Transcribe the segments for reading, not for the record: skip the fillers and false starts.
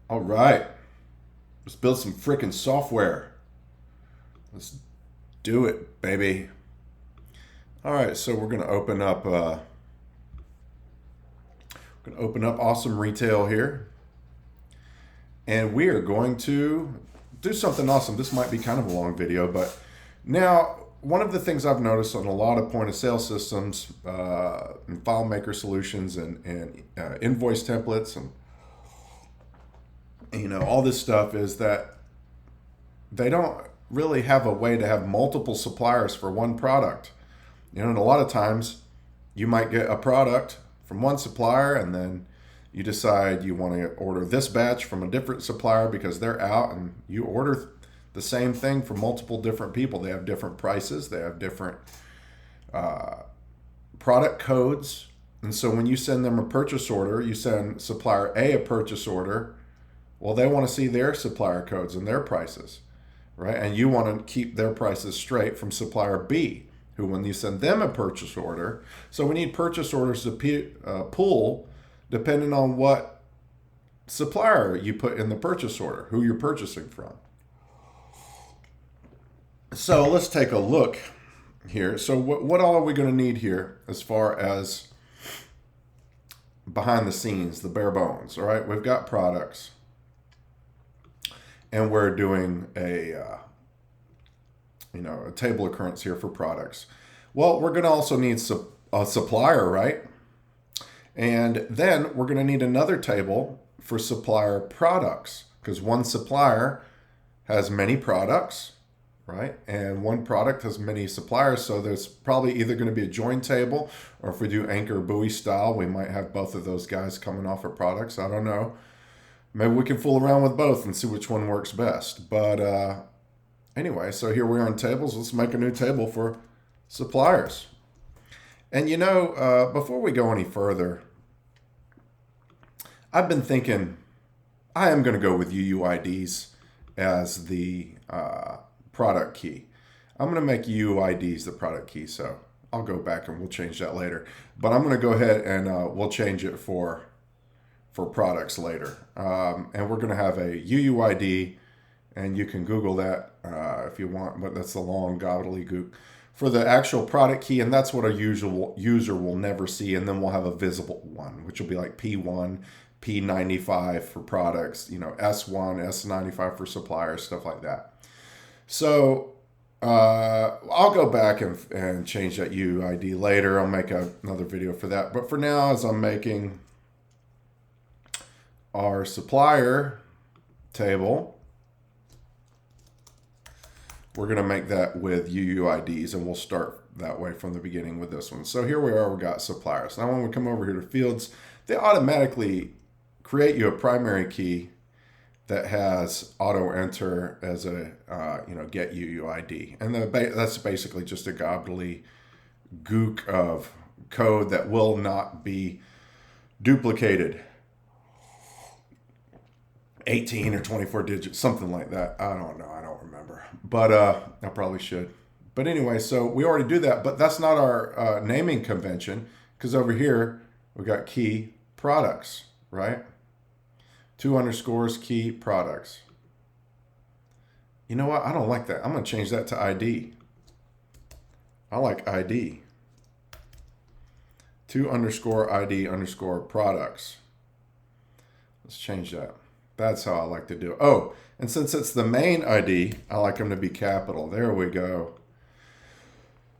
All right, let's build some freaking software. Let's do it, baby. All right, so we're gonna open up awesome retail here, and we are going to do something awesome. This might be kind of a long video, but now one of the things I've noticed on a lot of point of sale systems, and Filemaker solutions, and invoice templates, and all this stuff is that they don't really have a way to have multiple suppliers for one product. And a lot of times you might get a product from one supplier and then you decide you want to order this batch from a different supplier because they're out, and you order the same thing from multiple different people. They have different prices, they have different product codes. And so when you send them a purchase order, you send supplier A a purchase order, well, they want to see their supplier codes and their prices, right? And you want to keep their prices straight from supplier B, who, when you send them a purchase order, so we need purchase orders to pull depending on what supplier you put in the purchase order, who you're purchasing from. So let's take a look here. So what all are we going to need here as far as behind the scenes, the bare bones? All right, we've got products, and we're doing a table occurrence here for products. Well, we're going to also need a supplier, right? And then we're going to need another table for supplier products, because one supplier has many products, right? And one product has many suppliers. So there's probably either going to be a join table, or if we do anchor buoy style, we might have both of those guys coming off of products. I don't know. Maybe we can fool around with both and see which one works best. But anyway, so here we are on tables. Let's make a new table for suppliers. And before we go any further, I've been thinking I am going to go with UUIDs as the product key. I'm going to make UUIDs the product key, so I'll go back and we'll change that later. But I'm going to go ahead and we'll change it for products later. And we're going to have a UUID, and you can Google that if you want, but that's the long gobbledygook for the actual product key, and that's what a user will never see. And then we'll have a visible one, which will be like P1, P95 for products, S1, S95 for suppliers, stuff like that. So I'll go back and change that UUID later. I'll make another video for that. But for now, as I'm making our supplier table, we're going to make that with UUIDs, and we'll start that way from the beginning with this one. So here we are, we've got suppliers. Now when we come over here to fields, they automatically create you a primary key that has auto enter as a get UUID. And that's basically just a gobbledygook of code that will not be duplicated. 18 or 24 digits, something like that. I don't know. I don't remember. But I probably should. But anyway, so we already do that. But that's not our naming convention, because over here we got key products, right? 2 underscores key products. You know what? I don't like that. I'm going to change that to ID. I like ID. 2 underscore ID underscore products. Let's change that. That's how I like to do it. Oh, and since it's the main ID, I like them to be capital. There we go.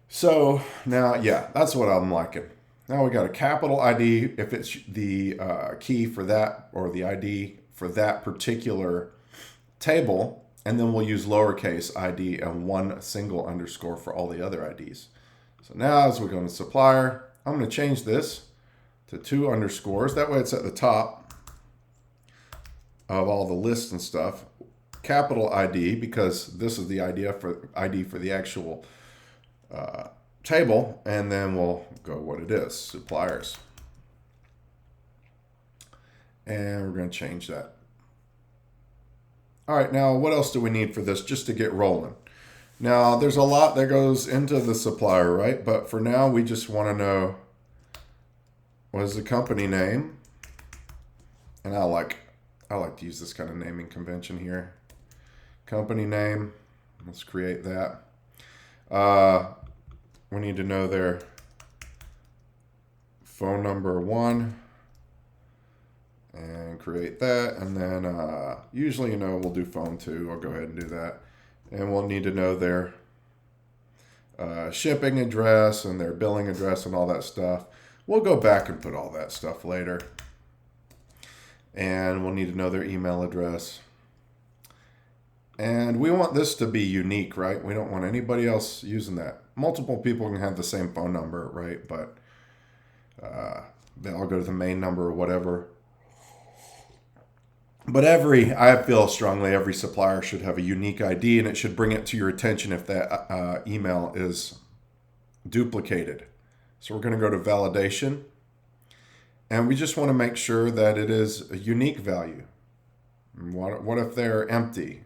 So now, yeah, that's what I'm liking. Now we got a capital ID if it's the key for that, or the ID for that particular table. And then we'll use lowercase ID and 1 single underscore for all the other IDs. So now as we go to supplier, I'm going to change this to 2 underscores. That way it's at the top of all the lists and stuff. Capital ID, because this is the ID for the actual table, and then we'll go what it is, suppliers. And we're going to change that. All right, now what else do we need for this just to get rolling? Now there's a lot that goes into the supplier, right? But for now, we just want to know what is the company name. And I like I like to use this kind of naming convention here. Company name, let's create that. We need to know their phone number 1 and create that. And then usually, you know, we'll do phone 2. I'll go ahead and do that. And we'll need to know their shipping address and their billing address and all that stuff. We'll go back and put all that stuff later. And we'll need to know their email address. And we want this to be unique, right? We don't want anybody else using that. Multiple people can have the same phone number, right? But they all go to the main number or whatever. But I feel strongly every supplier should have a unique ID, and it should bring it to your attention if that email is duplicated. So we're going to go to validation, and we just want to make sure that it is a unique value. What if they're empty?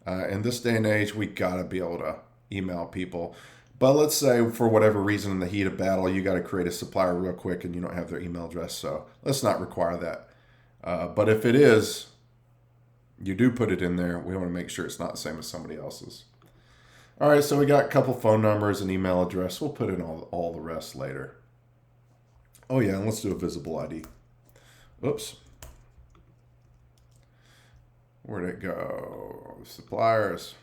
In this day and age, we got to be able to email people. But let's say for whatever reason in the heat of battle, you got to create a supplier real quick and you don't have their email address. So let's not require that. But if it is, you do put it in there. We want to make sure it's not the same as somebody else's. All right, so we got a couple phone numbers and email address. We'll put in all the rest later. Oh yeah, and let's do a visible ID. Oops. Where'd it go? Suppliers.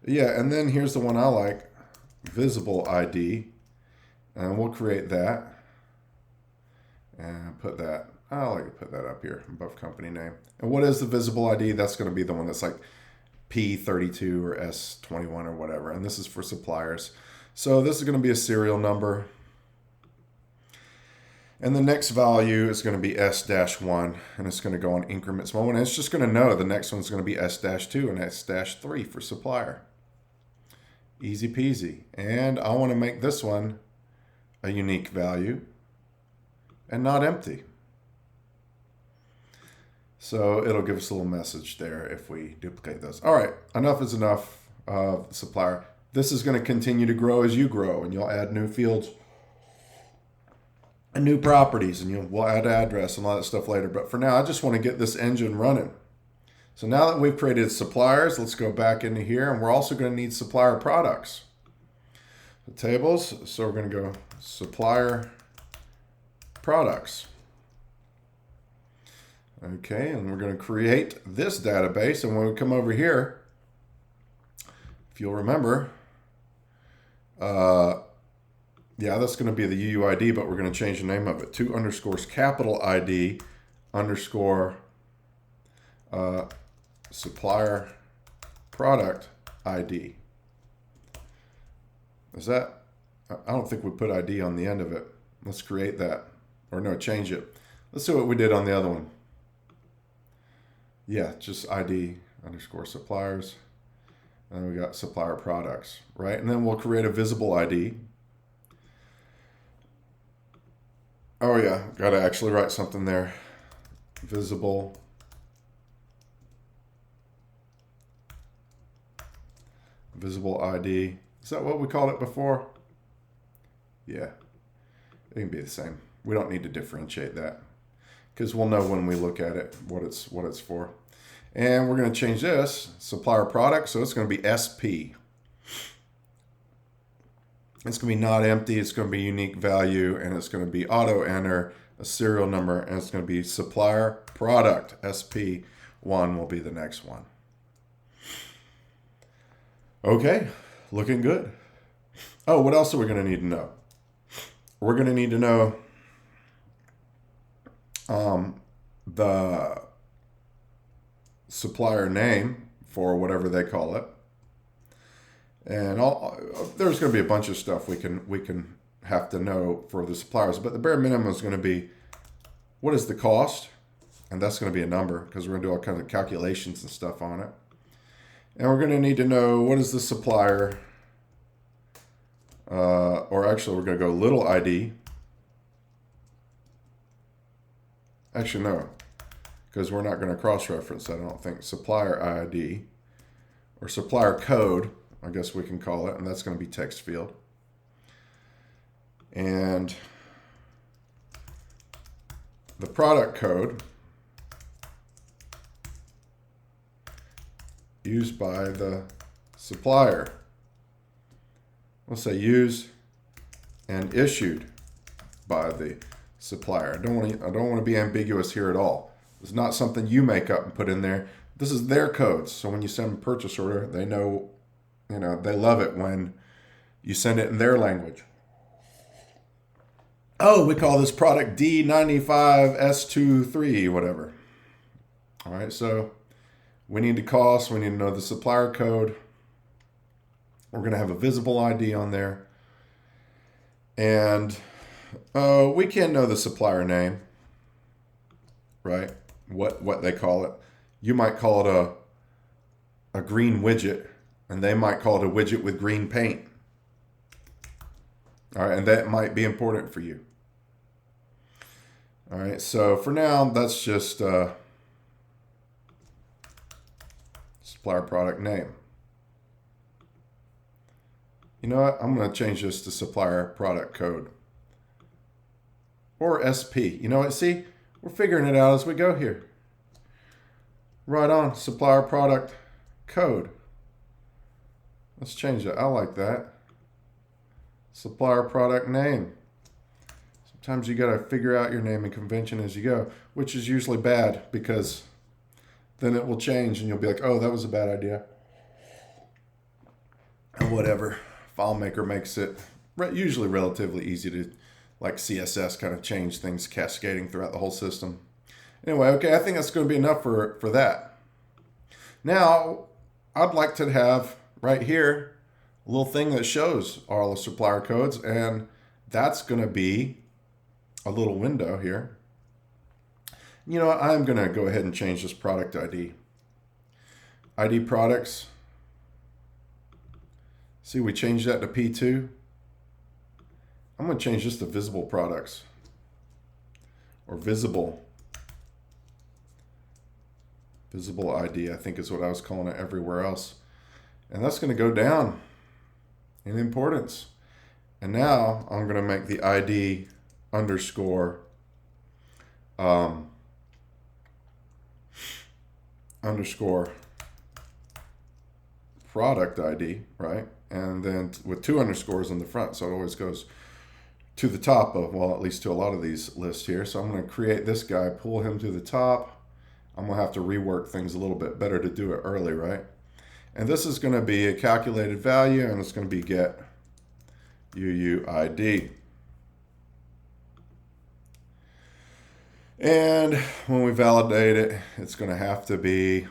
Yeah, and then here's the one I like, visible ID. And we'll create that. And put that, I like to put that up here above company name. And what is the visible ID? That's going to be the one that's like P32 or S21 or whatever. And this is for suppliers. So this is going to be a serial number. And the next value is going to be S-1, and it's going to go on increments 1. And it's just going to know the next one's going to be S-2 and S-3 for supplier. Easy peasy. And I want to make this one a unique value and not empty. So it'll give us a little message there if we duplicate those. All right, enough is enough of supplier. This is going to continue to grow as you grow, and you'll add new fields and new properties, and we'll add address and all that stuff later. But for now, I just want to get this engine running. So now that we've created suppliers, let's go back into here, and we're also going to need supplier products. The tables, so we're going to go supplier products. Okay, and we're going to create this database, and when we come over here, if you'll remember, yeah, that's going to be the UUID, but we're going to change the name of it. 2_capital ID _ supplier product ID. Is that? I don't think we put ID on the end of it. Let's create that. Or no, change it. Let's see what we did on the other one. Yeah, just ID _ suppliers. And then we got supplier products, right? And then we'll create a visible ID. Oh yeah, got to actually write something there. Visible ID. Is that what we called it before? Yeah, it can be the same. We don't need to differentiate that because we'll know when we look at it what it's for. And we're going to change this supplier product, so it's going to be SP. It's going to be not empty, it's going to be unique value, and it's going to be auto enter a serial number, and it's going to be supplier product. SP1 will be the next one. Okay, looking good. Oh, what else are we going to need to know? We're going to need to know the supplier name for whatever they call it. And there's going to be a bunch of stuff we can have to know for the suppliers, but the bare minimum is going to be what is the cost, and that's going to be a number because we're going to do all kinds of calculations and stuff on it. And we're going to need to know what is the supplier, or actually we're going to go little ID. Actually, no, because we're not going to cross-reference that, I don't think. Supplier ID or supplier code, I guess we can call it, and that's going to be text field. And the product code used by the supplier. We'll say used and issued by the supplier. I don't want to be ambiguous here at all. It's not something you make up and put in there. This is their codes. So when you send a purchase order, they know, they love it when you send it in their language. Oh, we call this product D95S23, whatever. All right, so we need the cost. We need to know the supplier code. We're going to have a visible ID on there. And we can know the supplier name, right? What they call it. You might call it a green widget, and they might call it a widget with green paint. All right, and that might be important for you. All right, so for now, that's just supplier product name. You know what? I'm going to change this to supplier product code. Or SP. You know what? See, we're figuring it out as we go here. Right on, supplier product code. Let's change that. I like that. Supplier product name. Sometimes you got to figure out your naming convention as you go, which is usually bad because then it will change and you'll be like, oh, that was a bad idea. And whatever. Filemaker makes it usually relatively easy to, like CSS, kind of change things cascading throughout the whole system. Anyway, okay, I think that's going to be enough for that. Now, I'd like to have right here a little thing that shows all the supplier codes, and that's going to be a little window here. You know what? I'm going to go ahead and change this product ID. ID products. See, we changed that to P2. I'm going to change this to visible products or visible ID, I think is what I was calling it everywhere else. And that's going to go down in importance. And now I'm going to make the ID underscore product ID, right? And then with 2 underscores in the front, so it always goes to the top of, well, at least to a lot of these lists here. So I'm going to create this guy, pull him to the top. I'm going to have to rework things a little bit better to do it early, right? And this is going to be a calculated value, and it's going to be get UUID. And when we validate it, it's going to have to be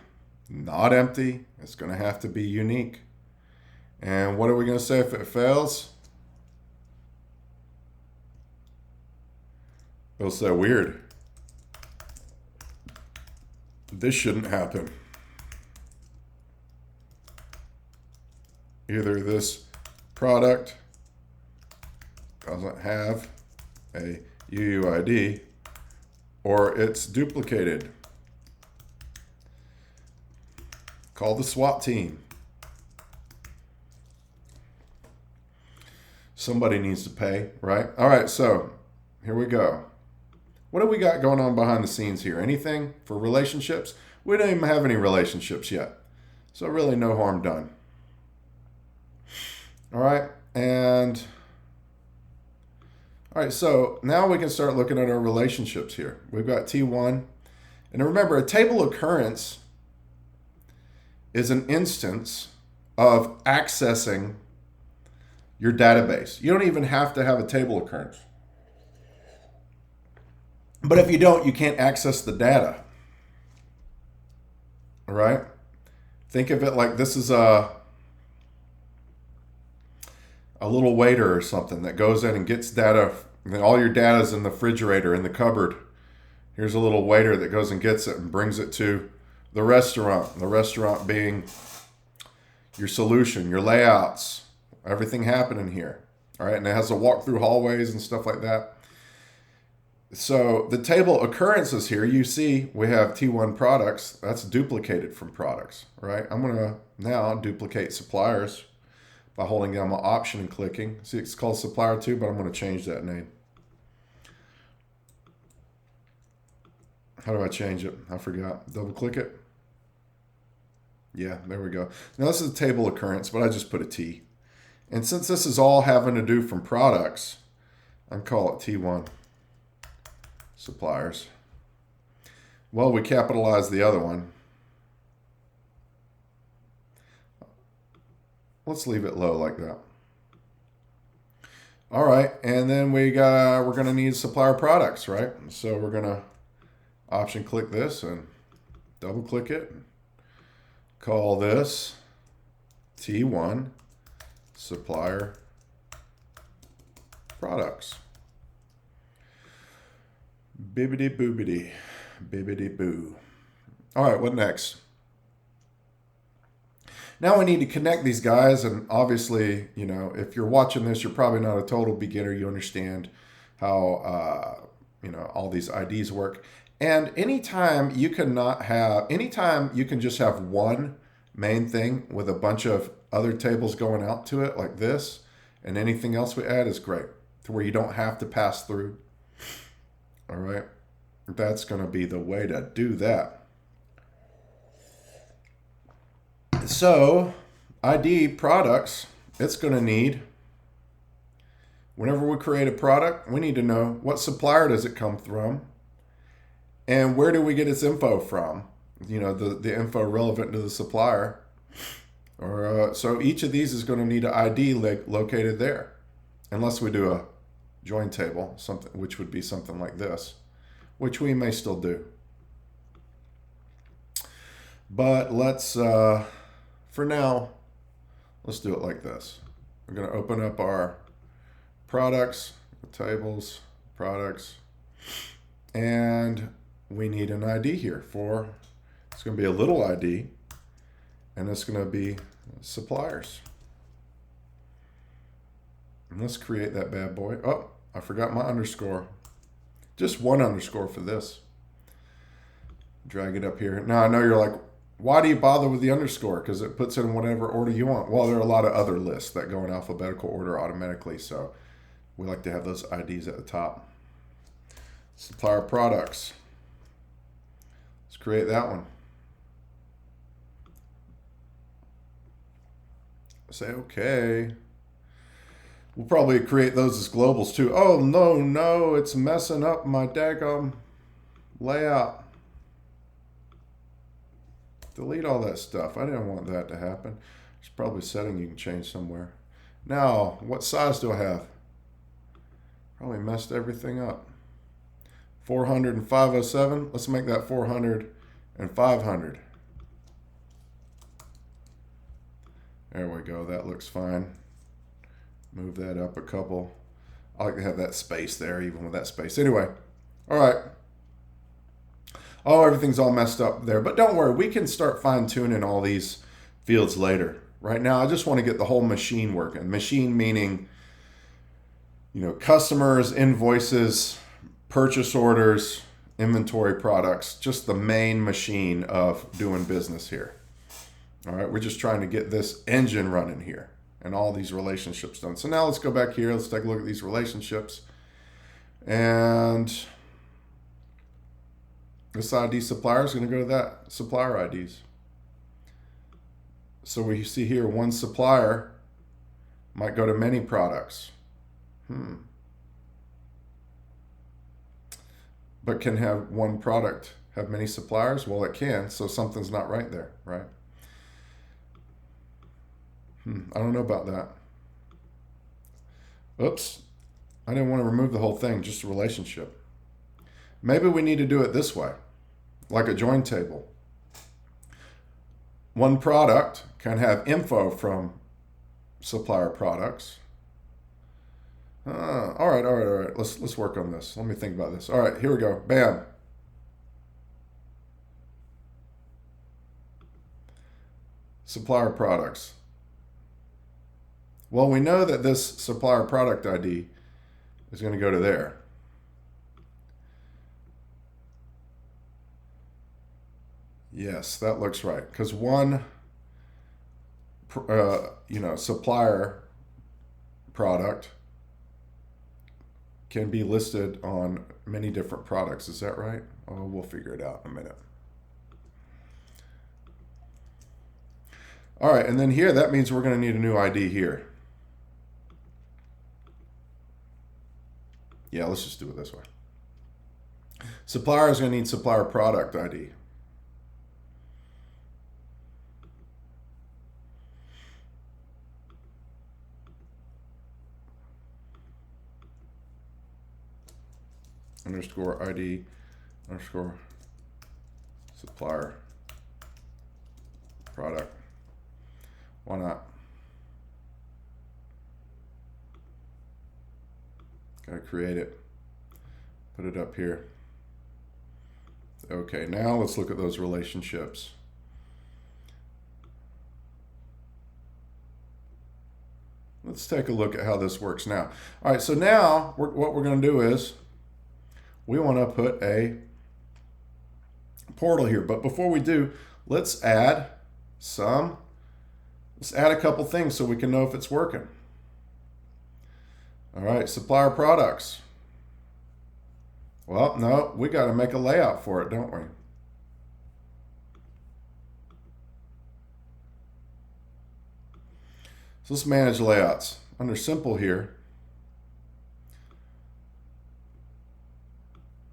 not empty. It's going to have to be unique. And what are we going to say if it fails? It'll say weird. This shouldn't happen. Either this product doesn't have a UUID or it's duplicated. Call the SWAT team. Somebody needs to pay, right? All right, so here we go. What do we got going on behind the scenes here? Anything for relationships? We don't even have any relationships yet. So really no harm done. All right, so now we can start looking at our relationships here. We've got T1. And remember, a table occurrence is an instance of accessing your database. You don't even have to have a table occurrence. But if you don't, you can't access the data. All right? Think of it like this is a little waiter or something that goes in and gets data. And all your data is in the refrigerator, in the cupboard. Here's a little waiter that goes and gets it and brings it to the restaurant. The restaurant being your solution, your layouts, everything happening here. All right, and it has to walk through hallways and stuff like that. So the table occurrences here, you see we have T1 products. That's duplicated from products, right? I'm going to now duplicate suppliers by holding down my option and clicking. See, it's called supplier 2, but I'm going to change that name. How do I change it? I forgot. Double click it. Yeah, there we go. Now this is a table occurrence, but I just put a T. And since this is all having to do from products, I can call it T1 suppliers. Well, we capitalize the other one. Let's leave it low like that. All right, and then we're gonna need supplier products, right? So we're gonna option click this and double click it. Call this T1 supplier products. Bibbidi boobidi, bibbidi boo. All right, what next? Now we need to connect these guys, and obviously, you know, if you're watching this, you're probably not a total beginner. You understand how, you know, all these IDs work. And anytime you can just have one main thing with a bunch of other tables going out to it like this, and anything else we add is great, to where you don't have to pass through. All right, that's going to be the way to do that. So ID products, it's going to need, whenever we create a product, we need to know what supplier does it come from and where do we get its info from, you know, the info relevant to the supplier. Or so each of these is going to need an ID located there, unless we do a join table, something which would be something like this, which we may still do. But let's for now, let's do it like this. We're going to open up our products, tables, products, and we need an ID here for, it's going to be a little ID, and it's going to be suppliers. And let's create that bad boy. Oh, I forgot my underscore. Just one underscore for this. Drag it up here. Now I know you're like, why do you bother with the underscore? Because it puts it in whatever order you want. Well, there are a lot of other lists that go in alphabetical order automatically, so we like to have those IDs at the top. Supplier products. Let's create that one. Say okay. We'll probably create those as globals too. Oh no, it's messing up my daggum layout. Delete all that stuff. I didn't want that to happen. There's probably a setting you can change somewhere. Now, what size do I have? Probably messed everything up. 400 and 507. Let's make that 400 and 500. There we go. That looks fine. Move that up a couple. I like to have that space there, even with that space. Anyway, all right. Oh, everything's all messed up there. But don't worry, we can start fine-tuning all these fields later. Right now, I just want to get the whole machine working. Machine meaning, you know, customers, invoices, purchase orders, inventory products, just the main machine of doing business here. All right, we're just trying to get this engine running here and all these relationships done. So now let's go back here. Let's take a look at these relationships. And this ID supplier is going to go to that supplier IDs. So we see here one supplier might go to many products. But can have one product have many suppliers? Well, it can, so something's not right there, right? I don't know about that. Oops, I didn't want to remove the whole thing, just a relationship. Maybe we need to do it this way, like a join table. One product can have info from supplier products. All right. Let's work on this. Let me think about this. All right, here we go. Bam. Supplier products. Well, we know that this supplier product ID is going to go to there. Yes, that looks right. Because one, supplier product can be listed on many different products. Is that right? Oh, we'll figure it out in a minute. All right, and then here, that means we're going to need a new ID here. Yeah, let's just do it this way. Supplier is going to need supplier product ID. Underscore ID underscore supplier product. Why not? Gotta create it. Put it up here. Okay, now let's look at those relationships. Let's take a look at how this works now. All right, so now what we're going to do is we want to put a portal here. But before we do, let's add a couple things so we can know if it's working. All right, supplier products. Well, no, we got to make a layout for it, don't we? So let's manage layouts. Under simple here,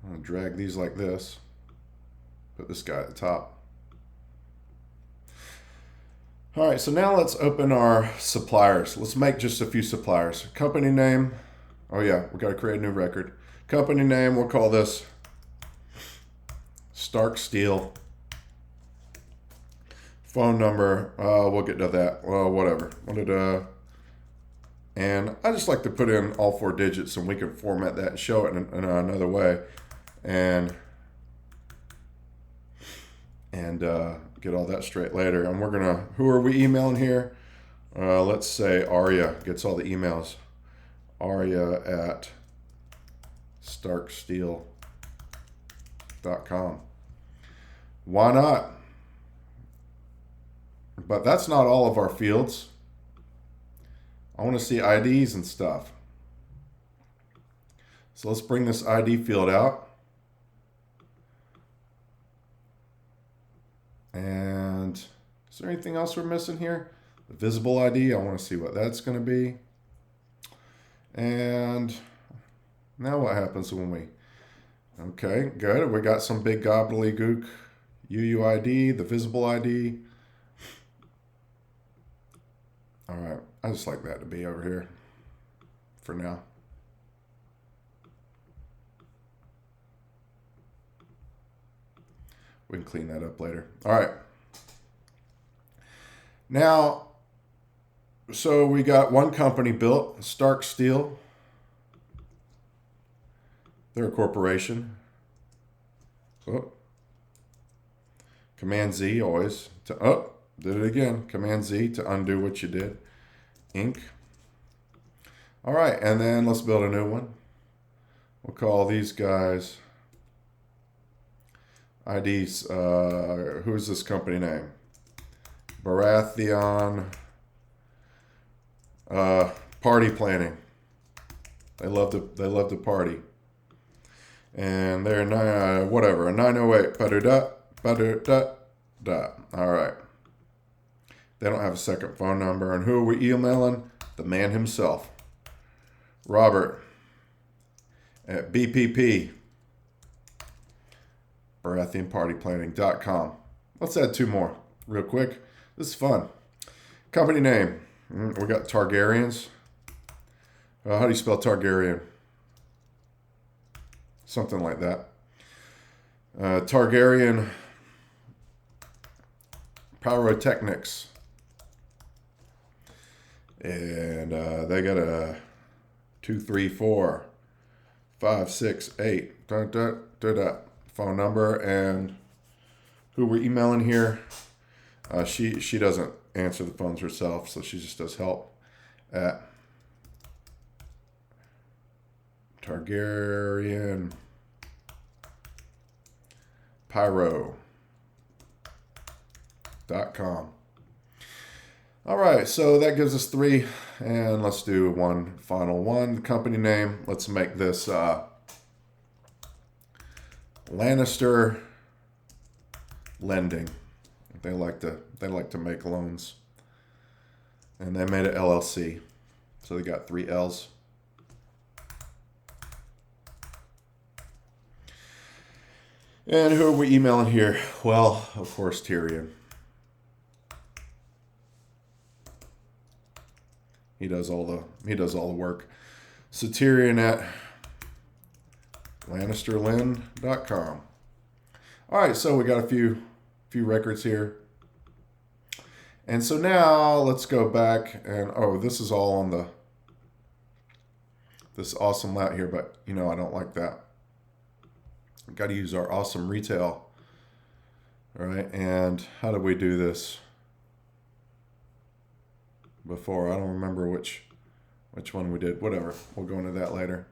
I'm going to drag these like this. Put this guy at the top. All right, so now let's open our suppliers. Let's make just a few suppliers. Company name. Oh yeah, we got to create a new record. Company name, we'll call this Stark Steel. Phone number, we'll get to that. Well, whatever. And I just like to put in all 4 digits and we can format that and show it in another way. And get all that straight later. And we're gonna, who are we emailing here? Let's say Arya gets all the emails. Arya at starksteel.com. Why not? But that's not all of our fields. I want to see IDs and stuff. So let's bring this ID field out. And is there anything else we're missing here? The visible ID, I want to see what that's going to be. And now what happens when we... Okay, good. We got some big gobbledygook. UUID, the visible ID. All right, I just like that to be over here for now. We can clean that up later. All right. Now, so we got one company built, Stark Steel. They're a corporation. Oh. Command Z always to, oh, did it again. Command Z to undo what you did. Inc. All right, and then let's build a new one. We'll call these guys IDs. Who's this company name? Baratheon Party Planning. They love to party. And they're whatever, a 908. All right. They don't have a second phone number. And who are we emailing? The man himself. Robert at BPP. BaratheonPartyPlanning.com. Let's add 2 more real quick. This is fun. Company name. We got Targaryens. How do you spell Targaryen? Something like that. Targaryen Pyrotechnics. And they got a 2, 3, 4, 5, 6, 8. Phone number and who we're emailing here. She doesn't answer the phones herself, so she just does help at Targaryen Pyro.com. All right, so that gives us 3, and let's do one final one. The company name. Let's make this Lannister Lending. They like to make loans. And they made it LLC. So they got 3 L's. And who are we emailing here? Well, of course, Tyrion. He does all the work. So Tyrion at LannisterLyn.com. All right, so we got a few records here. And so now let's go back and, oh, this is all on this awesome layout here, but I don't like that. We've got to use our awesome retail. All right, and how did we do this before? I don't remember which one we did. Whatever, we'll go into that later.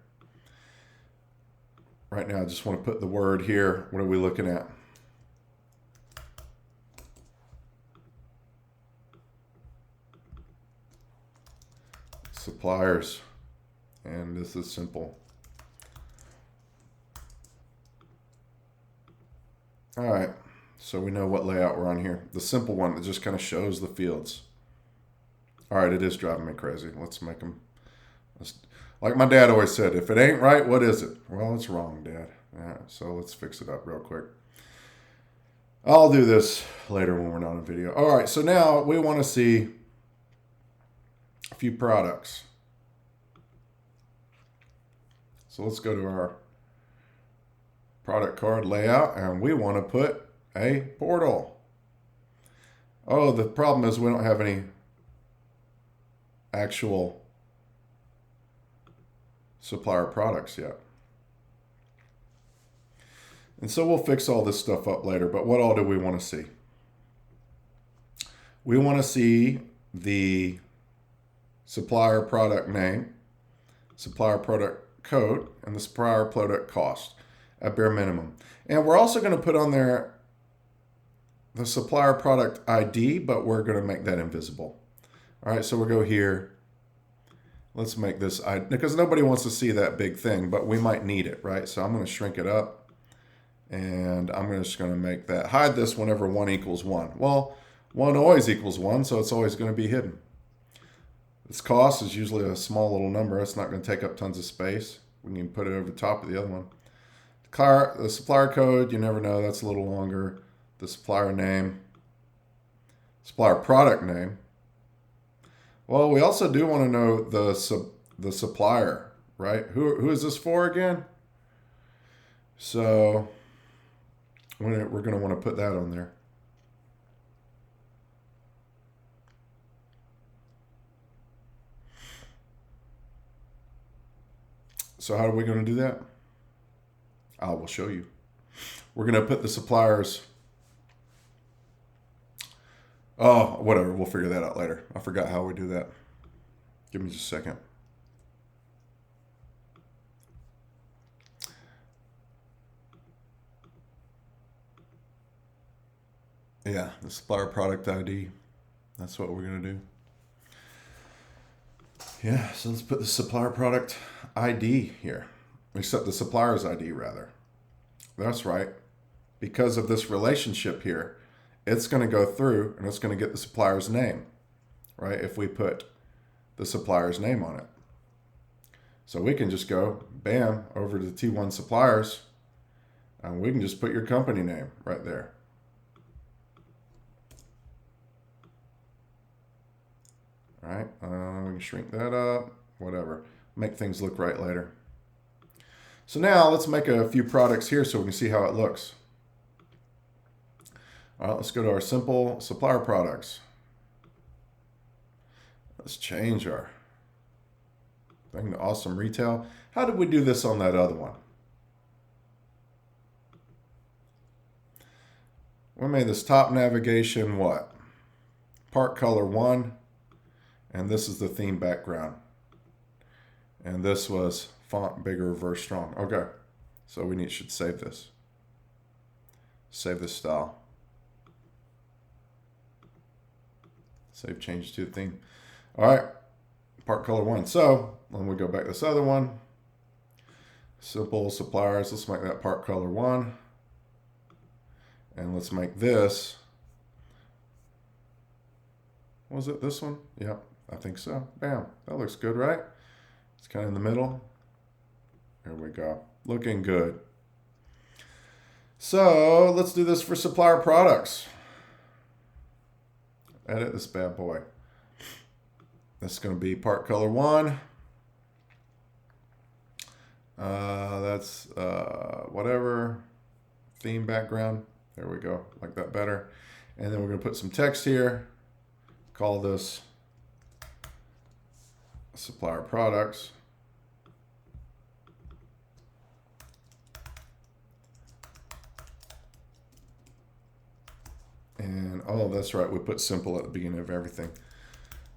Right now, I just want to put the word here. What are we looking at? Suppliers. And this is simple. All right, so we know what layout we're on here. The simple one that just kind of shows the fields. All right, it is driving me crazy. Let's make them. Like my dad always said, if it ain't right, what is it? Well, it's wrong, Dad. All right, so let's fix it up real quick. I'll do this later when we're not on video. All right, so now we want to see a few products. So let's go to our product card layout, and we want to put a portal. Oh, the problem is we don't have any actual supplier products yet. And so we'll fix all this stuff up later, but what all do we want to see? We want to see the supplier product name, supplier product code, and the supplier product cost at bare minimum. And we're also going to put on there the supplier product ID, but we're going to make that invisible. All right, so we'll go here. Let's make this ID, because nobody wants to see that big thing, but we might need it, right? So I'm going to shrink it up. And I'm just going to make that, hide this whenever 1 equals 1. Well, 1 always equals 1, so it's always going to be hidden. This cost is usually a small little number. It's not going to take up tons of space. We can put it over the top of the other one. The supplier code, you never know. That's a little longer. The supplier name. Supplier product name. Well, we also do want to know the supplier, right? Who is this for again? So we're going to want to put that on there. So how are we going to do that? I will show you. We're going to put the suppliers. Oh, whatever. We'll figure that out later. I forgot how we do that. Give me just a second. Yeah, the supplier product ID. That's what we're going to do. Yeah, so let's put the supplier product ID here. Except the supplier's ID, rather. That's right. Because of this relationship here, it's going to go through and it's going to get the supplier's name, right? If we put the supplier's name on it. So we can just go, bam, over to the T1 suppliers, and we can just put your company name right there. All right, we can shrink that up, whatever. Make things look right later. So now let's make a few products here so we can see how it looks. All right, let's go to our simple supplier products. Let's change our thing to awesome retail. How did we do this on that other one? We made this top navigation what? Part color 1. And this is the theme background. And this was font bigger, verse strong. Okay, so we should save this. Save this style. Save change to the theme. All right, part color 1. So when we go back to this other one, simple suppliers, let's make that part color 1. And let's make this, was it this one? Yeah. I think so. Bam. That looks good, right? It's kind of in the middle. There we go. Looking good. So let's do this for supplier products. Edit this bad boy. This is going to be part color 1. That's whatever. Theme background. There we go. Like that better. And then we're going to put some text here. Call this supplier products. And oh, that's right. We put simple at the beginning of everything.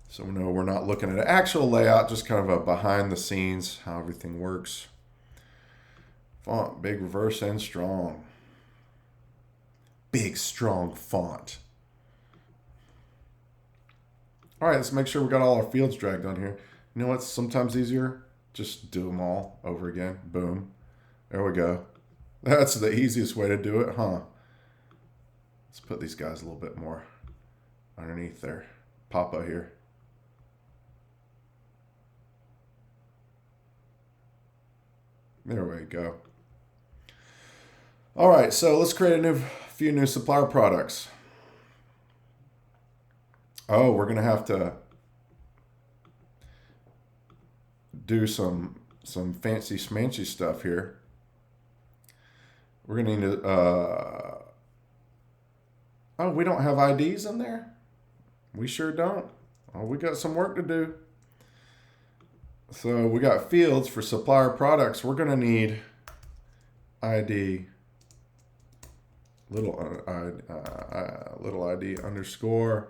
So we know we're not looking at an actual layout, just kind of a behind the scenes, how everything works. Font, big, reverse, and strong. Big, strong font. All right, let's make sure we got all our fields dragged on here. You know what's sometimes easier? Just do them all over again. Boom. There we go. That's the easiest way to do it, huh? Let's put these guys a little bit more underneath their papa here. There we go. All right, so let's create a few new supplier products. Oh, we're gonna have to do some fancy smancy stuff here. We're gonna need to. Oh, we don't have IDs in there? We sure don't. Oh, we got some work to do. So we got fields for supplier products. We're gonna need ID, little ID underscore,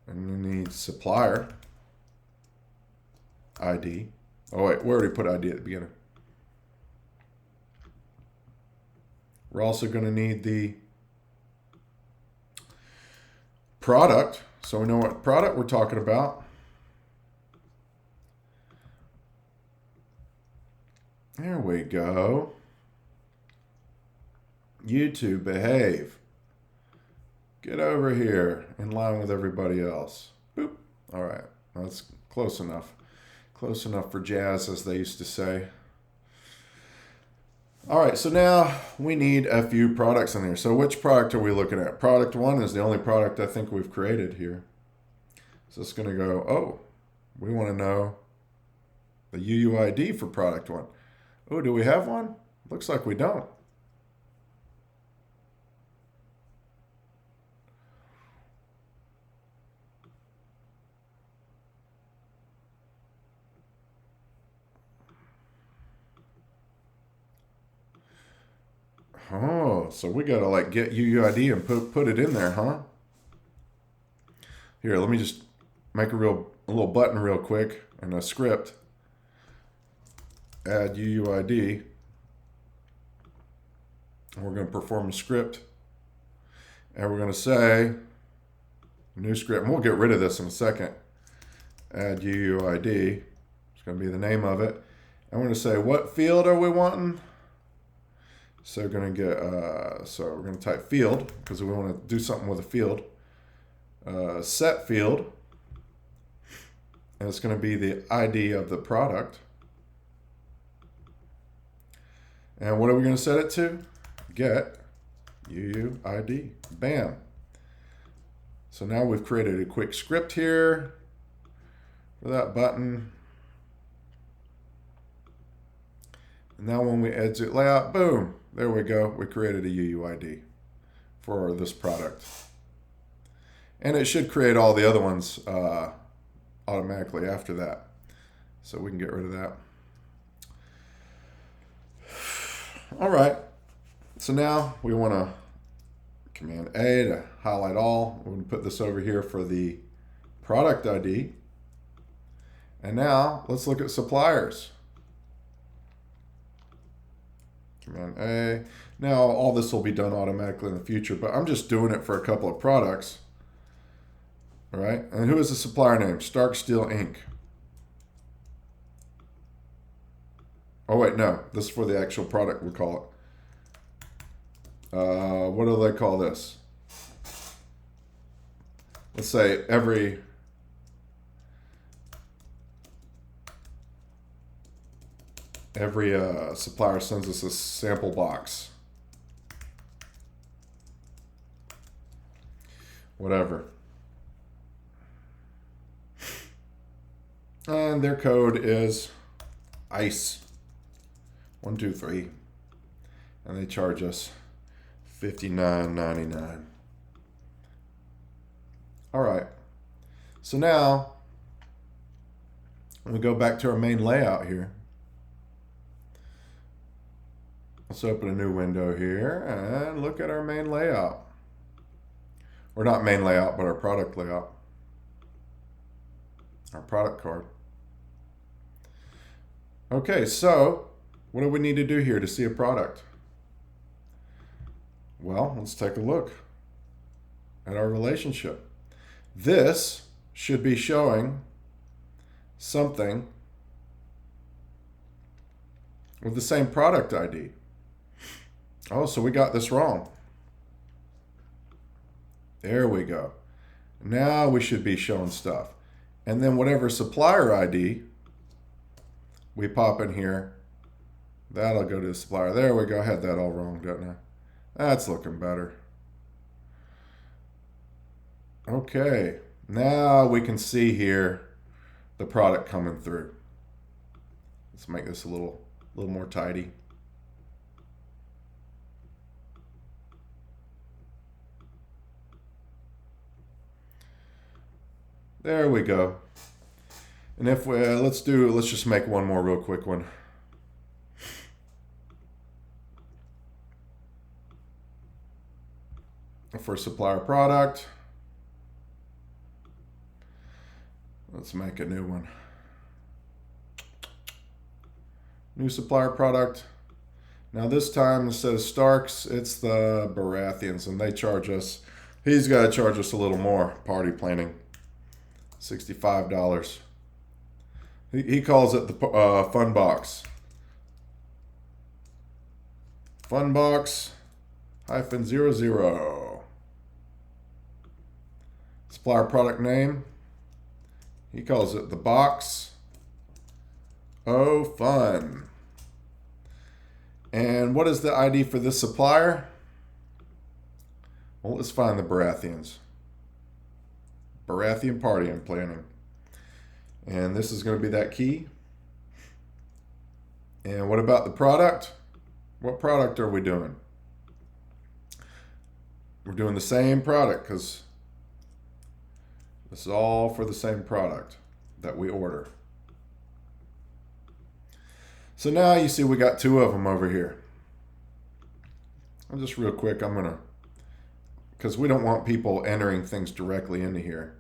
and we need supplier ID. Oh wait, we already put ID at the beginning. We're also gonna need the product, so we know what product we're talking about. There we go. YouTube, behave. Get over here in line with everybody else. Boop. All right, that's close enough. Close enough for jazz, as they used to say. All right, so now we need a few products in here. So which product are we looking at? Product 1 is the only product I think we've created here. So it's going to go, oh, we want to know the UUID for product 1. Oh, do we have one? Looks like we don't. Oh, so we gotta like get UUID and put it in there, huh? Here, let me just make a little button real quick and a script. Add UUID. And we're gonna perform a script. And we're gonna say new script. And we'll get rid of this in a second. Add UUID. It's gonna be the name of it. And we're gonna say what field are we wanting? So we're gonna get so we're gonna type field because we want to do something with a field. Set field, and it's gonna be the ID of the product. And what are we gonna set it to? Get UUID. Bam. So now we've created a quick script here for that button. And now when we exit layout, boom. There we go. We created a UUID for this product. And it should create all the other ones automatically after that. So we can get rid of that. All right. So now we want to Command A to highlight all. We're going to put this over here for the product ID. And now let's look at suppliers. Command A. Now all this will be done automatically in the future, but I'm just doing it for a couple of products. All right, and who is the supplier name? Stark Steel Inc. Oh wait, no, this is for the actual product, we call it. What do they call this? Let's say every Every supplier sends us a sample box. Whatever. And their code is ICE 123. And they charge us $59.99. All right. So now we go back to our main layout here. Let's open a new window here and look at our main layout. Or not main layout, but our product layout. Our product card. Okay, so what do we need to do here to see a product? Well, let's take a look at our relationship. This should be showing something with the same product ID. Oh, so we got this wrong. There we go. Now we should be showing stuff. And then whatever supplier ID we pop in here, that'll go to the supplier. There we go. I had that all wrong, didn't I? That's looking better. Okay. Now we can see here the product coming through. Let's make this a little more tidy. There we go. And if we let's just make one more real quick one. For supplier product, let's make a new one. New supplier product. Now this time instead of Starks, it's the Baratheons, and they charge us. He's got to charge us a little more. Party planning, $65. He calls it the fun box. Fun box -00. Supplier product name. He calls it the box. Oh, fun. And what is the ID for this supplier? Well, let's find the Baratheons. Baratheon party I'm planning. And this is going to be that key. And what about the product? What product are we doing? We're doing the same product because this is all for the same product that we order. So now you see we got two of them over here. And just real quick, I'm going to, because we don't want people entering things directly into here.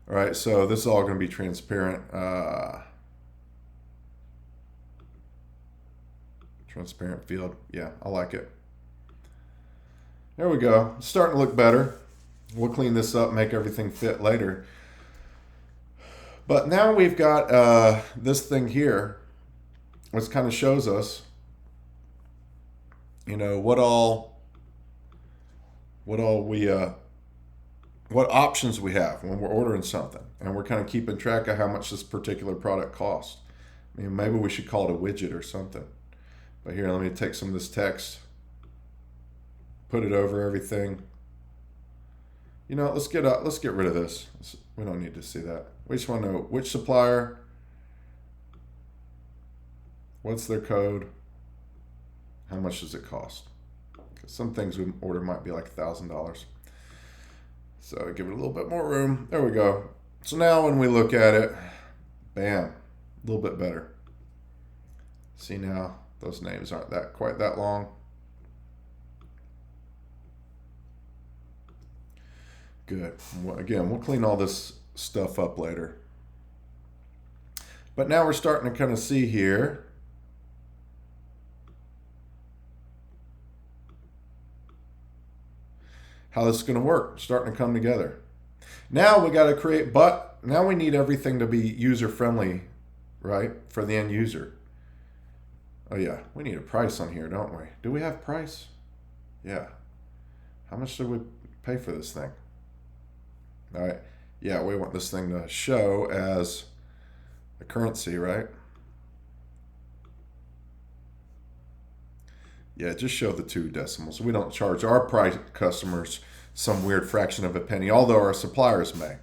All right, so this is all going to be transparent. Transparent field. Yeah, I like it. There we go. It's starting to look better. We'll clean this up, make everything fit later. But now we've got this thing here, which kind of shows us, you know, what options we have when we're ordering something, and we're kind of keeping track of how much this particular product costs. I mean, maybe we should call it a widget or something. But here, let me take some of this text, put it over everything. You know, let's get rid of this. We don't need to see that. We just want to know which supplier, what's their code, how much does it cost. Because some things we order might be like $1,000. So give it a little bit more room. There we go. So now when we look at it, bam, a little bit better. See now, those names aren't quite that long. Good. Again, we'll clean all this stuff up later. But now we're starting to kind of see here how this is going to work, starting to come together. Now we got to create, but now we need everything to be user friendly, right? For the end user. Oh yeah, we need a price on here, don't we? Do we have price? Yeah. How much did we pay for this thing? All right. Yeah, we want this thing to show as a currency, right? Yeah, just show the 2 decimals. We don't charge our price customers some weird fraction of a penny, although our suppliers may.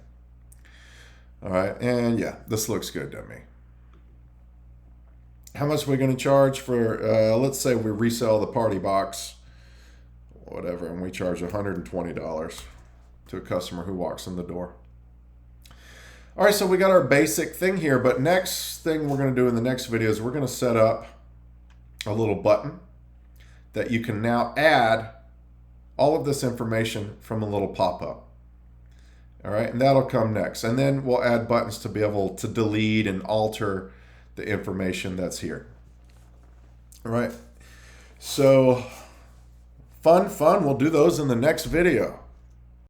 All right, and yeah, this looks good to me. How much are we going to charge for, let's say we resell the party box, whatever, and we charge $120 to a customer who walks in the door. All right, so we got our basic thing here, but next thing we're going to do in the next video is we're going to set up a little button that you can now add all of this information from a little pop-up. All right, and that'll come next. And then we'll add buttons to be able to delete and alter the information that's here. All right, so fun. We'll do those in the next video.